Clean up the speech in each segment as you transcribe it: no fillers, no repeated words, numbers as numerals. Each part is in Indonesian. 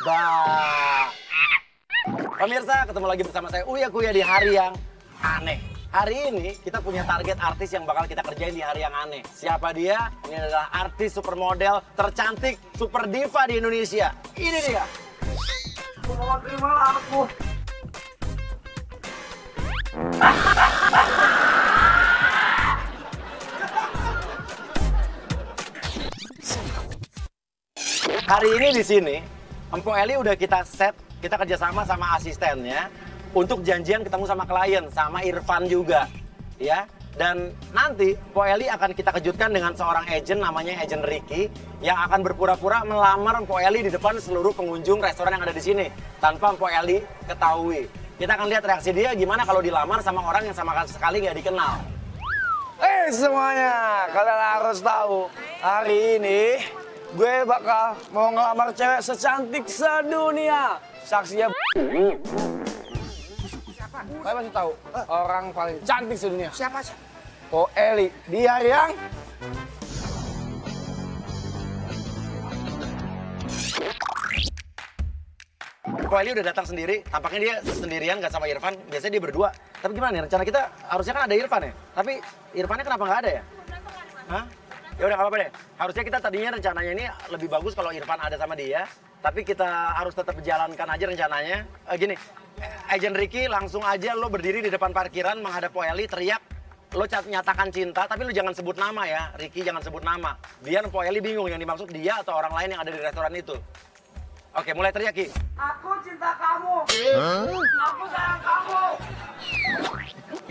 Bah. Pemirsa, ketemu lagi bersama saya Uya Kuya di hari yang aneh. Hari ini kita punya target artis yang bakal kita kerjain di hari yang aneh. Siapa dia? Ini adalah artis supermodel tercantik, super diva di Indonesia. Ini dia. Mohon terimalah aku. Hari ini di sini, Empo Eli udah kita set, kita kerjasama sama asistennya untuk janjian ketemu sama klien, sama Irfan juga, ya. Dan nanti Empo Eli akan kita kejutkan dengan seorang agent namanya agent Ricky yang akan berpura-pura melamar Empo Eli di depan seluruh pengunjung restoran yang ada di sini tanpa Empo Eli ketahui. Kita akan lihat reaksi dia gimana kalau dilamar sama orang yang sama sekali nggak dikenal. Semuanya, kalian harus tahu hari ini gue bakal mau ngelamar cewek secantik sedunia. Saksinya siapa? Kalian masih tahu orang paling cantik sedunia. Siapa sih? Oh, Eli. Di hari yang Empo Eli udah datang sendiri, tampaknya dia sendirian nggak sama Irfan. Biasanya dia berdua. Tapi gimana nih, rencana kita harusnya kan ada Irfan ya? Tapi Irfannya kenapa nggak ada ya? Hah? Ya udah nggak apa-apa deh. Harusnya kita tadinya rencananya ini lebih bagus kalau Irfan ada sama dia. Tapi kita harus tetap menjalankan aja rencananya. Gini, agent Ricky langsung aja lo berdiri di depan parkiran menghadap Po Eli, teriak. Lo nyatakan cinta, tapi lo jangan sebut nama ya. Ricky jangan sebut nama. Biar Po Eli bingung yang dimaksud dia atau orang lain yang ada di restoran itu. Oke, mulai teriak, Ki. aku cinta kamu. Aku sayang kamu.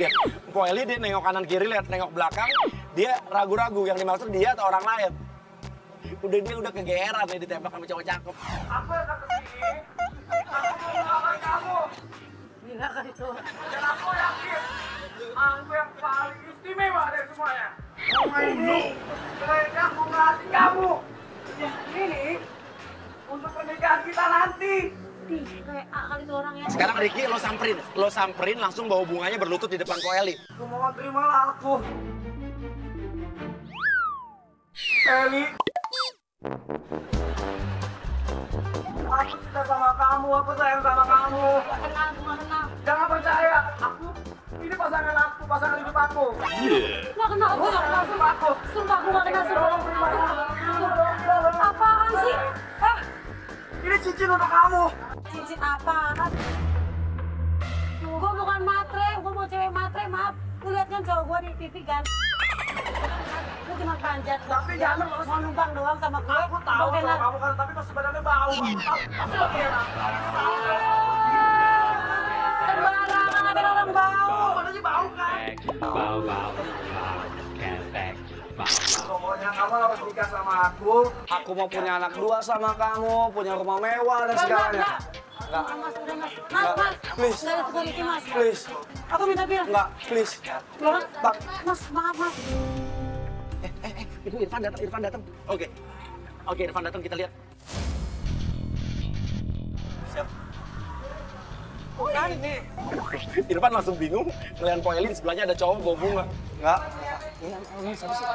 Lihat, Po Eli dia nengok kanan kiri, lihat nengok belakang, dia ragu-ragu yang dimaksud dia atau orang lain. Dia udah kegeeran nih ditembak sama cowok cakep. Aku akan kesini. Aku mau melamar kamu. Gila kan itu. Dan aku yakin aku yang paling istimewa dari semuanya. Rumah ini mereka aku ngasih kamu. Ini untuk pernikahan kita nanti. Ih, kayak A kali itu orangnya. Sekarang Ricky lo samperin langsung bawa bunganya berlutut di depan Po Eli. Aku mohon terimalah aku. Eli. Aku cinta sama kamu, aku sayang sama kamu. Kenal, cuma kenal. Jangan percaya, ini pasangan aku, pasangan hidup aku. Gak kenal, aku gak kenal. Sumpah aku gak kenal, sumpah. Apaan sih? Ini cincin untuk kamu. Cincin apaan? Gue bukan matre, gue mau cewek matre, maaf. Lu liat kan cowok gue di TV kan? Lu cuma panjat. Tapi jangan mau numpang doang sama gue. Aku tahu sama kamu kan, tapi pas badannya bau. Pasti lebih enak. Sembarangan ada orang bau. Badannya bau kan? Pokoknya kamu harus nikah sama aku. Aku mau punya anak dua sama kamu, punya rumah mewah dan segalanya. Enggak. Mas, udah mas. Mas, Please. dari security mas. Please. Aku minta bil. Enggak, please. Mas, maaf mas. Itu Irfan datang. Oke, Irfan datang, kita lihat. Siap. Bukan ini. Irfan langsung bingung, ngeliat Po Eli di sebelahnya ada cowok bawa bunga. Enggak. Ini siapa sih?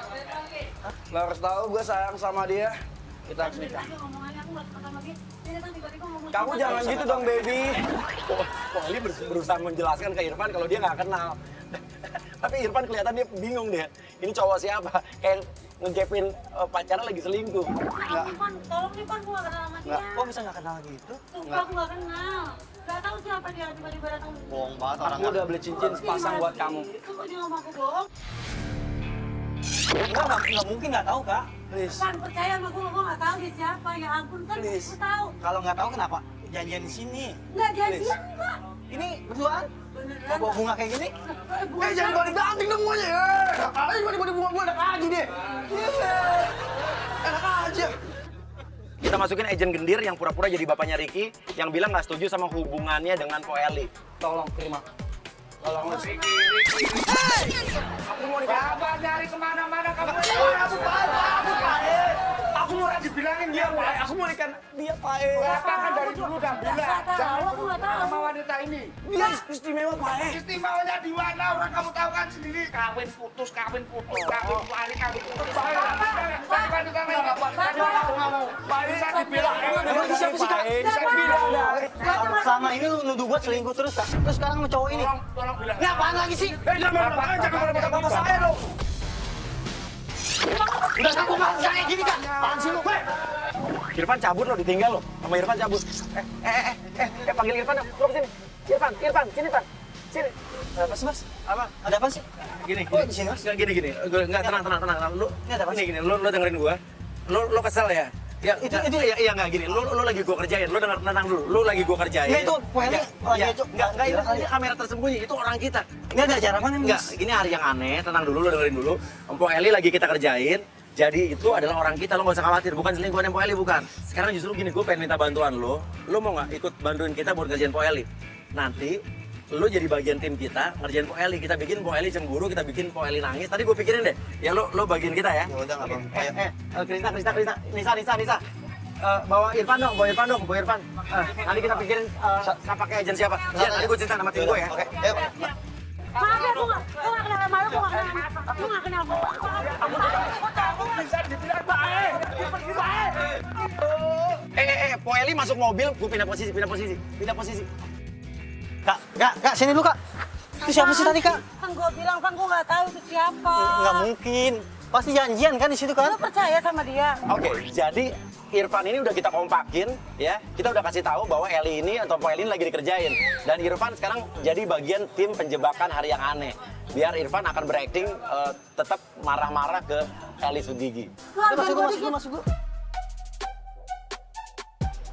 Lo harus tahu gue sayang sama dia. Kita harus nikah. Ngomongannya aku gak suka sama dia. Dia datang tiba-tiba ngomong. Kamu jangan gitu dong, baby. Po Eli berusaha menjelaskan ke Irfan kalau dia nggak kenal. Tapi Irfan kelihatan dia bingung deh. Ini cowok siapa? Kayak ngegepin pacarnya lagi selingkuh. Irfan, tolong nih Pan, gue gak kenal sama dia. Kok bisa nggak kenal gitu? Sumpah aku gak kenal. Gak tahu siapa dia tiba-tiba datang. Bohong banget orang. Aku udah beli cincin sepasang buat kamu. Itu kok dia ngomong aku bohong. Nggak mungkin nggak tahu, Kak. Please. Pan, percaya sama gue gak tahu dia siapa. Ya ampun kan, Please. gue tahu. Kalau nggak tahu kenapa? Janjian di sini. Nggak janjian enggak. Ini berduaan? Beneran. Bawa bunga kayak gini? Bukan Jangan balik-banting dong semuanya. Ayo balik bunga gue enak aja deh. Enak aja. Kita masukin agent gendir yang pura-pura jadi bapaknya Ricky yang bilang nggak setuju sama hubungannya dengan Po Eli. Tolong terima. Tolong Ricky. Aku mau nikah. Kabar dari kemana-mana kamu. Aku mau dibilangin dia Pak. Aku mau nikah dia Pak. Bapak kan dari dulu udah bilang. Jangan aku nggak tahu. sama wanita ini. Dia istimewa Pak. Istimewanya di mana? Orang kamu tahu kan sendiri. Kawin putus, kawin balik, kawin putus. Cari wanita lain nggak Pak. Aku nggak mau. Pak ini saya dibilang. Siapa sih Kak? buat selingkuh terus, Kak. Terus sekarang sama cowok ini. Tolong bilang. Ini apaan lagi sih? Jangan marah-marah bapak saya dong. Udah aku nggak kayak gini, Kak. Apaan sih lu? Irfan cabut lo, ditinggal lo. Sama Irfan cabut. Panggil Irfan dong. Lo kesini. Irfan, sini Irfan. Sini. Apa sih, Mas? Apa? Ada apa sih? Gini. Oh, di sini, Mas? Gini. Enggak, tenang. Lu, Ini ada apa sih? gini. Lu dengerin gua. Lu kesel ya? Ya, Itu- ya enggak gini. Lu lagi gua kerjain. Lu tenang dulu. Lu lagi gua kerjain. Ya, itu Poeli lagi Ya, aja. enggak, ini kamera tersembunyi. Itu orang kita. Ini ada acara apa nih, Enggak, Mas? ini hari yang aneh. Tenang dulu, lu dengerin dulu. Empo Eli lagi kita kerjain. Jadi itu adalah orang kita, lo gak usah khawatir. Bukan selingkuhan Empo Eli, bukan. Sekarang justru gini, gue pengen minta bantuan lo. Lo mau gak ikut bantuin kita buat ngerjain Po Eli? Nanti lo jadi bagian tim kita ngerjain Po Eli. Kita bikin Po Eli cemburu, kita bikin Po Eli nangis. Tadi gue pikirin deh, ya lo bagian kita ya. Ya udah nggak apa-apa. Krista. Nisa. Bawa Irfan dong. Nanti kita pikirin pakai agen siapa. Ya, nanti gue cerita sama tim gue ya. Oke, ayo. Maaf ya, gue gak kenal sama lu, gue gak kenal gue. Bisa dibilang baik. Pergi baik. Po Eli masuk mobil, gue pindah posisi. Kak, sini dulu, Kak. Itu siapa sih tadi, Kak? Kan gue bilang, kan gue gak tahu itu siapa. Nggak mungkin. Pasti janjian kan di situ kan? Lu percaya sama dia? Oke, jadi Irfan ini udah kita kompakin, ya. Kita udah kasih tahu bahwa Eli ini atau Po Eli ini lagi dikerjain. Dan Irfan sekarang jadi bagian tim penjebakan hari yang aneh. Biar Irfan akan berakting tetap marah-marah ke Eli Sugigi. Masuk.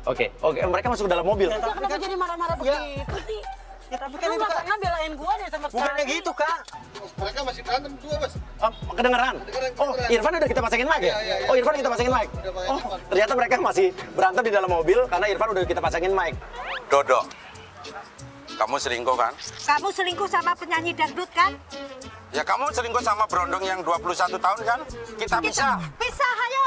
Oke, mereka masuk ke dalam mobil. Kenapa jadi marah-marah Ya. begitu sih? Ya tapi kan Lu itu, gak Kak. pernah belain gue deh sama sekali. Bukannya gitu, Kak. Mereka masih berantem berdua, Mas. Kedengeran? Oh, Irfan udah kita pasangin mic ya? Iya. Oh, Irfan kita pasangin mic. Oh, ternyata mereka masih berantem di dalam mobil karena Irfan udah kita pasangin mic. Dodo, kamu selingkuh kan? Kamu selingkuh sama penyanyi dangdut kan? Ya kamu selingkuh sama Brondong yang 21 tahun kan? Kita bisa. Pisah, ayo!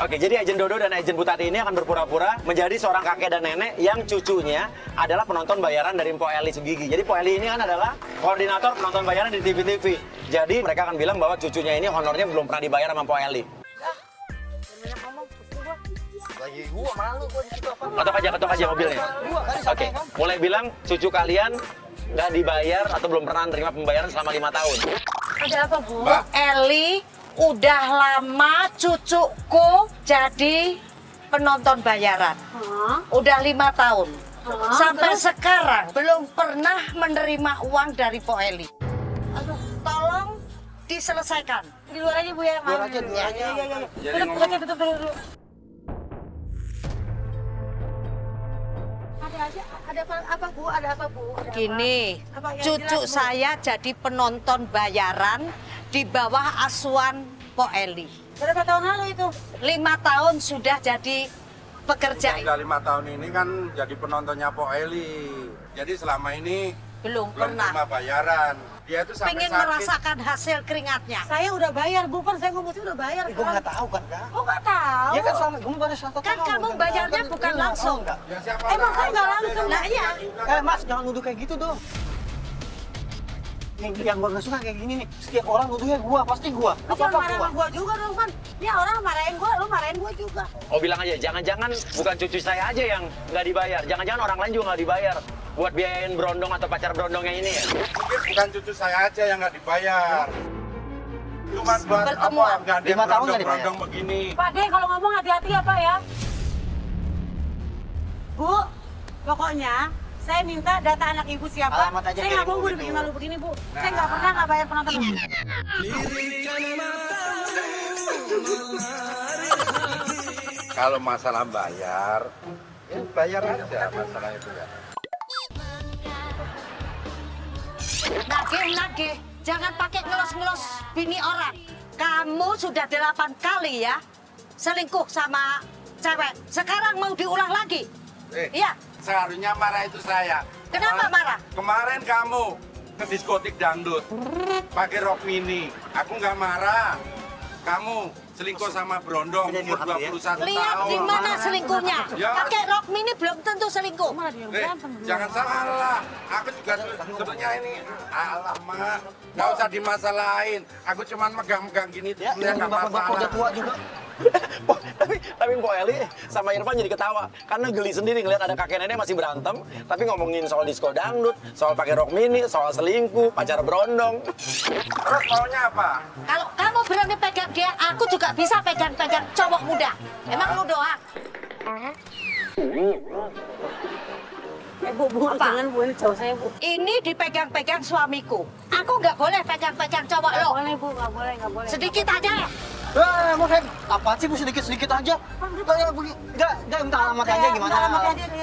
Oke, jadi Agen Dodo dan Agen Butati ini akan berpura-pura menjadi seorang kakek dan nenek yang cucunya adalah penonton bayaran dari Po Eli Sugigi. Jadi Po Eli ini kan adalah koordinator penonton bayaran di TV-TV. Jadi mereka akan bilang bahwa cucunya ini honornya belum pernah dibayar sama Po Eli. Lagi gua malu gua di situ apa? Ketok aja mobilnya. Oke, mulai bilang cucu kalian nggak dibayar atau belum pernah terima pembayaran selama 5 tahun. Ada apa, Bu? Eli, udah lama cucuku jadi penonton bayaran. Udah 5 tahun. Sampai sekarang belum pernah menerima uang dari Po Eli. Aduh, Tolong diselesaikan. di luar aja, Bu ya. Luar aja. Iya. Tutup dulu. Ada apa, Bu? Gini, Apa yang cucu jelas, Bu? saya jadi penonton bayaran di bawah asuhan Po Eli. Berapa tahun lalu itu? 5 tahun sudah jadi pekerja. Udah 5 tahun ini kan jadi penontonnya Po Eli. Jadi selama ini Belum belum pernah. terima bayaran. Dia itu sampai Pengen sakit. merasakan hasil keringatnya. Saya udah bayar, Bu. Kan saya ngomong udah bayar. Gua nggak tahu kan, Kak. Oh, nggak tahu. Ya kan selama gua baru 1 tahun. Kan kamu bayarnya bukan langsung. Enggak. Ya, siapa Emang tahu saya nggak dia langsung, bayar. Nah, iya. Mas, jangan nuduh kayak gitu dong. Yang gua nggak suka kayak gini nih. Setiap orang nuduhnya gua, pasti gua. Lu jangan Apa-apa marah gua. sama gua juga dong, kan. Ya orang marahin gua, lu marahin gua juga. Oh, bilang aja, jangan-jangan bukan cucu saya aja yang nggak dibayar. Jangan-jangan orang lain juga nggak dibayar buat biayain Brondong atau pacar Brondongnya ini ya. Mungkin bukan cucu saya aja yang nggak dibayar. Cuma buat Pertemuan. apa? Nggak ada 5 tahun nggak dibayar. Brondong begini. Pak De, kalau ngomong hati-hati ya, Pak ya. Bu, pokoknya saya minta data anak ibu siapa. Alamat aja Saya nggak kirim, mau Bu, Bu gitu. dibikin malu begini, Bu. Saya nggak pernah nggak bayar penonton. Kalau masalah bayar, ya bayar aja masalah itu ya. Nagih. Jangan pakai ngelos-ngelos bini orang. Kamu sudah 8 kali ya selingkuh sama cewek. Sekarang mau diulang lagi. Iya. Seharusnya marah itu saya. Kenapa marah? Kemarin kamu ke diskotik dangdut pakai rok mini. Aku nggak marah. Kamu selingkuh sama Brondong umur 21 Lihat tahun. di mana selingkuhnya. Ya. Pakai rok mini belum tentu selingkuh. Jangan salah. Aku juga sebenarnya ini alamak. Nggak usah dimasalahin. Aku cuma megang-megang gini. Ya, sebenarnya nggak bapak-bapak udah masalah. tua juga. Tapi Mpok Eli sama Irfan jadi ketawa karena geli sendiri ngeliat ada kakek nenek masih berantem, tapi ngomongin soal disco dangdut, soal pakai rok mini, soal selingkuh, pacar berondong. Terus maunya apa? Kalau kamu berani pegang dia, aku juga bisa pegang-pegang cowok muda. Emang lu doang? Bu, jangan Bu, ini cowok saya Bu. Ini dipegang-pegang suamiku. Aku nggak boleh pegang-pegang cowok lo. Nggak boleh Bu, nggak boleh. Sedikit aja. Mau saya apaan sih Bu, sedikit aja? Enggak minta alamatnya aja gimana?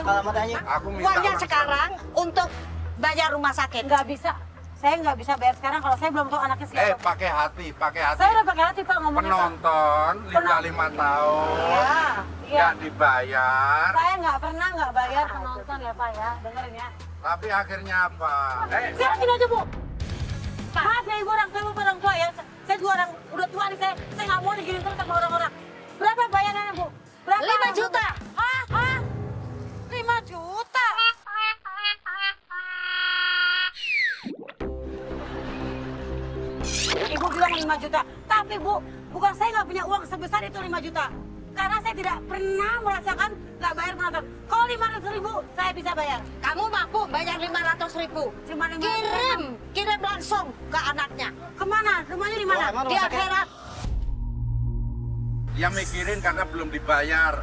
Alamatnya aja. Aku minta Uangnya sekarang untuk bayar rumah sakit. Nggak bisa. Saya nggak bisa bayar sekarang kalau saya belum tahu anaknya siapa. pakai hati. Saya udah pakai hati Pak ngomongnya. Penonton 5 tahun Iya. nggak dibayar, Saya nggak pernah nggak bayar penonton ya Pak ya. Dengerin ya. tapi akhirnya apa? Sekarang gini aja Bu. Maaf ya Ibu orang tua ya. Saya juga orang udah tua nih saya nggak mau digini terus sama orang-orang. Berapa bayarannya Bu? Berapa? 5 juta. Hah? 5 juta? Ibu bilang 5 juta. Tapi Bu, bukan saya nggak punya uang sebesar itu 5 juta. Karena saya tidak pernah merasakan nggak bayar penonton. Kalau 500.000 saya bisa bayar. Kamu mampu bayar 500.000. Cuma 500.000. Kirim langsung ke anaknya. Kemana? Rumahnya di mana? Di akhirat. Dia mikirin karena belum dibayar,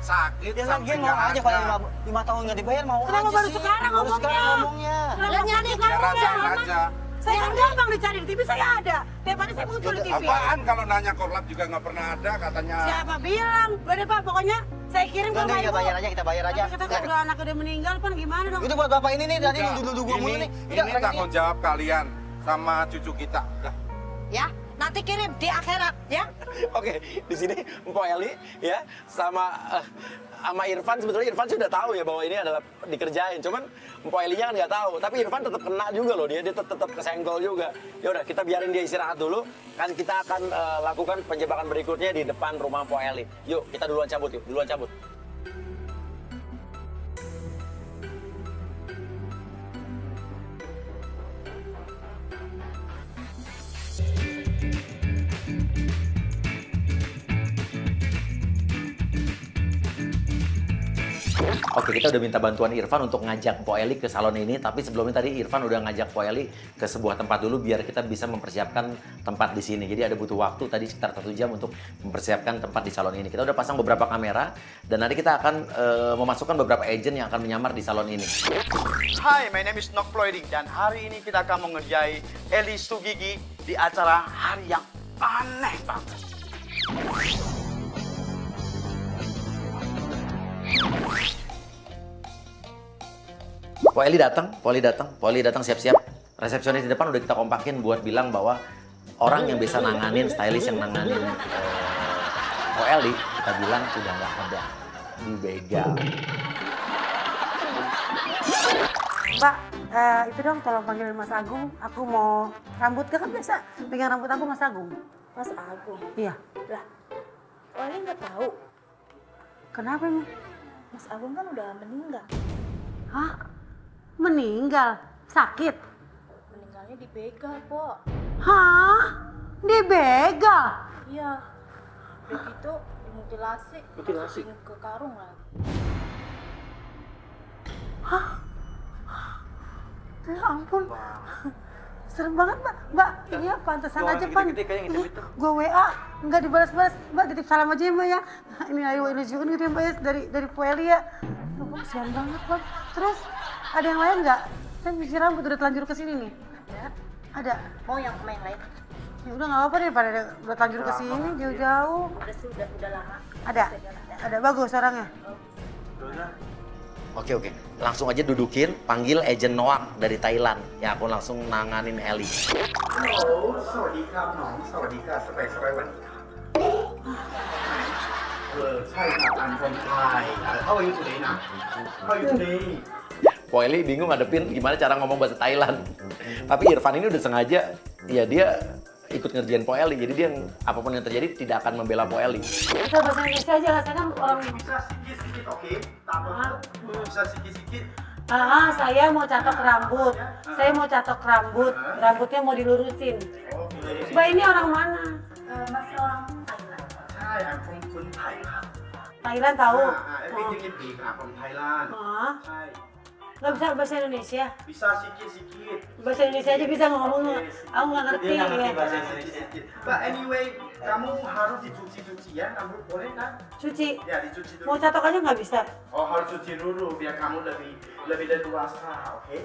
sakit Ya sampai lagian mau nggak aja ada. kalau 5 tahun nggak dibayar mau Kenapa aja baru sih. sekarang Baru sekarang ngomongnya? ngomongnya. Kenapa nyari Ya rasain aja. Saya kan gampang dicari di TV, saya ada. Tiap hari saya muncul di TV. Apaan kalau nanya korlap juga nggak pernah ada katanya. Siapa bilang? Udah Pak, pokoknya saya kirim ke Udah, rumah kita Ibu. bayar aja, kita bayar aja. Kita udah anak udah meninggal, Pan gimana dong? Itu buat bapak ini nih, tadi Udah, dulu gua mulu nih. ini tanggung jawab kalian sama cucu kita. Udah. Ya, nanti kirim di akhirat ya. Oke, di sini Mpok Eli ya sama Irfan, sebetulnya Irfan sudah tahu ya bahwa ini adalah dikerjain, cuman Mpok Elinya kan nggak tahu. Tapi Irfan tetap kena juga loh, dia tetap kesenggol juga. Ya udah, kita biarin dia istirahat dulu. Kan kita akan lakukan penjebakan berikutnya di depan rumah Mpok Eli. Yuk, kita duluan cabut yuk, duluan cabut. Oke, kita udah minta bantuan Irfan untuk ngajak Mpok Eli ke salon ini. Tapi sebelumnya tadi Irfan udah ngajak Mpok Eli ke sebuah tempat dulu biar kita bisa mempersiapkan tempat di sini. Jadi ada butuh waktu tadi sekitar 1 jam untuk mempersiapkan tempat di salon ini. Kita udah pasang beberapa kamera dan nanti kita akan memasukkan beberapa agent yang akan menyamar di salon ini. Hai, my name is Nok Ploiding dan hari ini kita akan mengerjai Eli Sugigi di acara hari yang aneh banget. Mpok Eli datang siap-siap. Resepsionis di depan udah kita kompakin buat bilang bahwa orang yang bisa nanganin, stylist yang nanganin Mpok Eli, kita bilang udah nggak ada, dibegal. Mbak, itu dong tolong panggilin Mas Agung. Aku mau rambut, kan biasa pegang rambut aku Mas Agung. Mas Agung? Iya. Lah, Oli nggak tahu. Kenapa emang? Mas Agung kan udah meninggal. Hah? Meninggal? Sakit? Meninggalnya dibegal, Pok. Hah? Dibegal? Iya. Udah gitu dimutilasi. Masukin ke karung lah. Hah? Ya ampun. Serem banget, Mbak. Mbak, iya pantesan aja, Pan. Gue WA, nggak dibalas-balas. Mbak, titip salam aja ya, Mbak ya. Ini ayo Illusion gitu ya, Mbak ya, dari Pueli ya. Aduh, kasihan banget, Bang. Terus, ada yang lain nggak? Saya cuci rambut udah telanjur ke sini nih. Ada. Mau yang sama yang lain? Ya udah nggak apa-apa deh, pada udah telanjur ke sini jauh-jauh. Udah sih, udah lama. Ada bagus orangnya. Oke, langsung aja dudukin, panggil agent Noak dari Thailand. Ya, aku langsung nanganin Eli. Halo, sawadika, Nong. Sawadika, sampaiวันใช่ครับ I'm from Thai. How are you today, nah? How are you today? Mpok Eli bingung ngadepin gimana cara ngomong bahasa Thailand. Tapi Irfan ini udah sengaja, ya dia ikut ngerjain Mpok Eli. Jadi dia apapun yang terjadi tidak akan membela Mpok Eli. Bisa bahasa Indonesia aja, saya kan orang Bisa sedikit-sedikit, oke? Bisa sedikit-sedikit. Saya mau catok rambut. Rambutnya mau dilurusin. Mbak ini orang mana? Masih orang Thailand. ใช่ I'm from Thailand. Thailand tahu. Everything in big, I'm from Thailand. Oh. Thai. Nggak bisa bahasa Indonesia? Bisa sikit-sikit. Bahasa Indonesia aja bisa ngomong. Aku nggak ngerti. Dia nggak ngerti Ya. bahasa Indonesia. But anyway, kamu harus dicuci-cuci ya, kamu boleh kan? Cuci. Ya dicuci dulu. Mau catok aja nggak bisa. Oh harus cuci dulu biar kamu lebih leluasa, oke?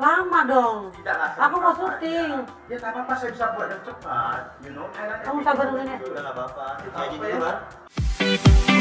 Lama dong. Tidak lah. Aku mau syuting. Ya tak apa-apa, saya bisa buat yang cepat. You know, Thailand. Kamu sabar dulu ya. Udah nggak apa-apa. Kita aja dulu, Bang.